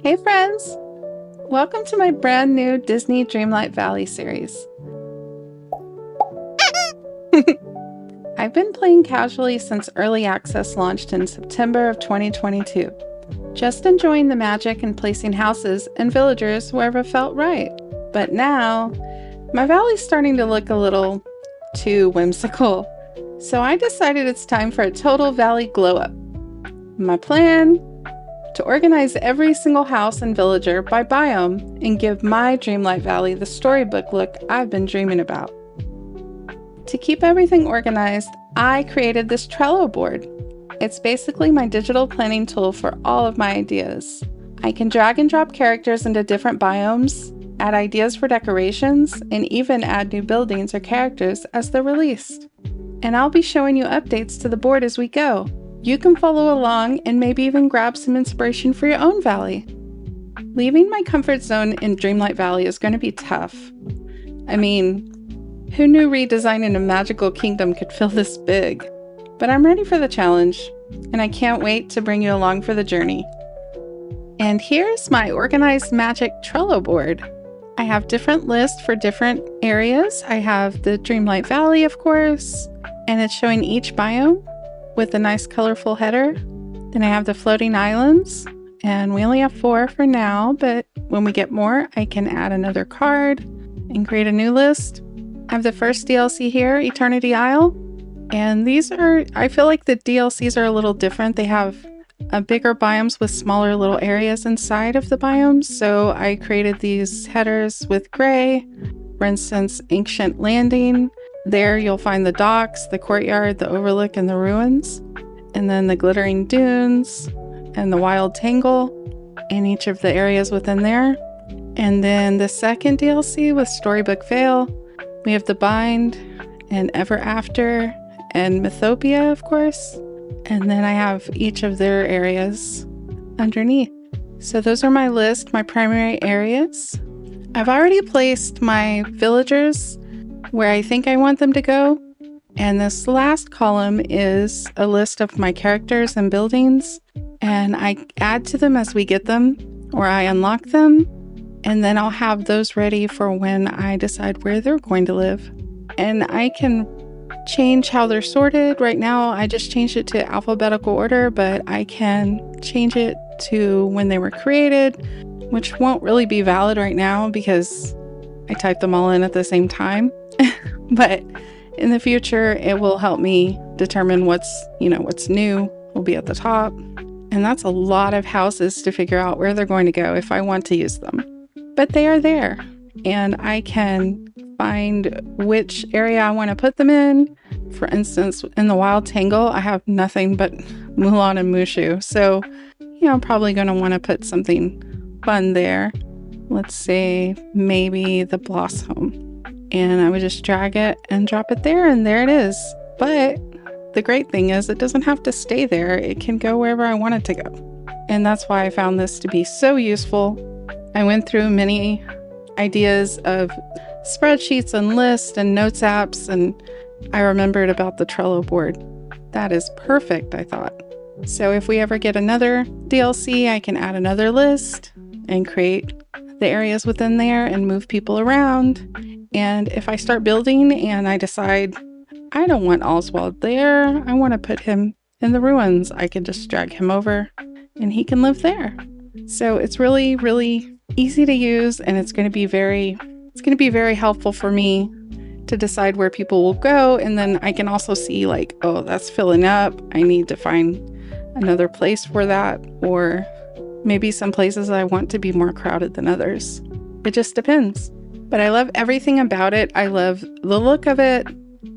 Hey friends! Welcome to my brand new Disney Dreamlight Valley series. I've been playing casually since early access launched in September of 2022, just enjoying the magic and placing houses and villagers wherever felt right. But now, my valley's starting to look a little too whimsical, so I decided it's time for a total valley glow-up. My plan? To organize every single house and villager by biome and give my Dreamlight Valley the storybook look I've been dreaming about. To keep everything organized, I created this Trello board. It's basically my digital planning tool for all of my ideas. I can drag and drop characters into different biomes, add ideas for decorations, and even add new buildings or characters as they're released. And I'll be showing you updates to the board as we go. You can follow along and maybe even grab some inspiration for your own valley. Leaving my comfort zone in Dreamlight Valley is going to be tough. I mean, who knew redesigning a magical kingdom could feel this big? But I'm ready for the challenge, and I can't wait to bring you along for the journey. And here's my organized magic Trello board. I have different lists for different areas. I have the Dreamlight Valley, of course, and it's showing each biome with a nice colorful header. Then I have the floating islands, and we only have 4 for now, but when we get more, I can add another card and create a new list. I have the first DLC here, Eternity Isle, and I feel like the DLCs are a little different. They have bigger biomes with smaller little areas inside of the biomes, so I created these headers with gray. For instance, Ancient Landing. There you'll find the docks, the courtyard, the overlook, and the ruins. And then the Glittering Dunes and the Wild Tangle in each of the areas within there. And then the second DLC with Storybook Vale, we have the Bind and Ever After and Mythopia, of course. And then I have each of their areas underneath. So those are my list, my primary areas. I've already placed my villagers where I think I want them to go. And this last column is a list of my characters and buildings. And I add to them as we get them, or I unlock them. And then I'll have those ready for when I decide where they're going to live. And I can change how they're sorted. Right now, I just changed it to alphabetical order, but I can change it to when they were created, which won't really be valid right now because I typed them all in at the same time. But in the future, it will help me determine what's new will be at the top. And that's a lot of houses to figure out where they're going to go if I want to use them. But they are there, and I can find which area I want to put them in. For instance, in the Wild Tangle, I have nothing but Mulan and Mushu. So, I'm probably going to want to put something fun there. Let's say maybe the Blossom. And I would just drag it and drop it there, and there it is. But the great thing is it doesn't have to stay there. It can go wherever I want it to go. And that's why I found this to be so useful. I went through many ideas of spreadsheets and lists and notes apps, and I remembered about the Trello board. That is perfect, I thought. So if we ever get another DLC, I can add another list and create the areas within there and move people around. And if I start building and I decide I don't want Oswald there, I want to put him in the ruins, I can just drag him over and he can live there. So it's really, really easy to use, and it's going to be very helpful for me to decide where people will go. And then I can also see like, oh, that's filling up. I need to find another place for that, or maybe some places I want to be more crowded than others. It just depends. But I love everything about it. I love the look of it.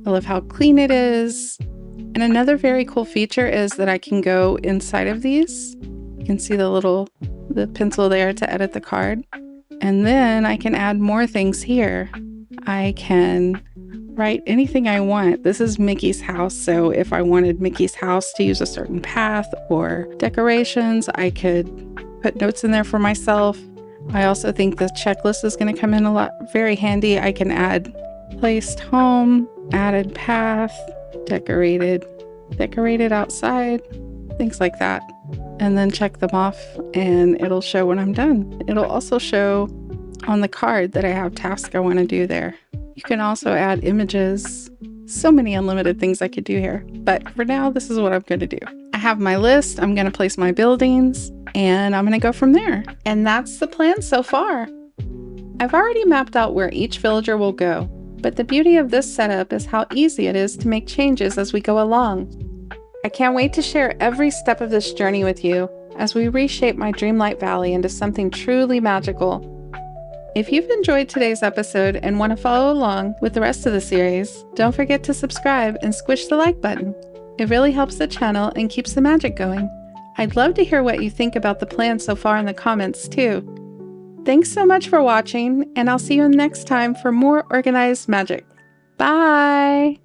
I love how clean it is. And another very cool feature is that I can go inside of these. You can see the pencil there to edit the card. And then I can add more things here. I can write anything I want. This is Mickey's house, so if I wanted Mickey's house to use a certain path or decorations, I could put notes in there for myself. I also think the checklist is going to come in very handy. I can add placed home, added path, decorated outside, things like that. and then check them off, and it'll show when I'm done. It'll also show on the card that I have tasks I want to do there. You can also add images. So many unlimited things I could do here. But for now, this is what I'm going to do. I have my list. I'm going to place my buildings, and I'm going to go from there. And that's the plan so far. I've already mapped out where each villager will go, but the beauty of this setup is how easy it is to make changes as we go along. I can't wait to share every step of this journey with you as we reshape my Dreamlight Valley into something truly magical. If you've enjoyed today's episode and want to follow along with the rest of the series, don't forget to subscribe and squish the like button. It really helps the channel and keeps the magic going. I'd love to hear what you think about the plan so far in the comments too. Thanks so much for watching, and I'll see you next time for more organized magic. Bye!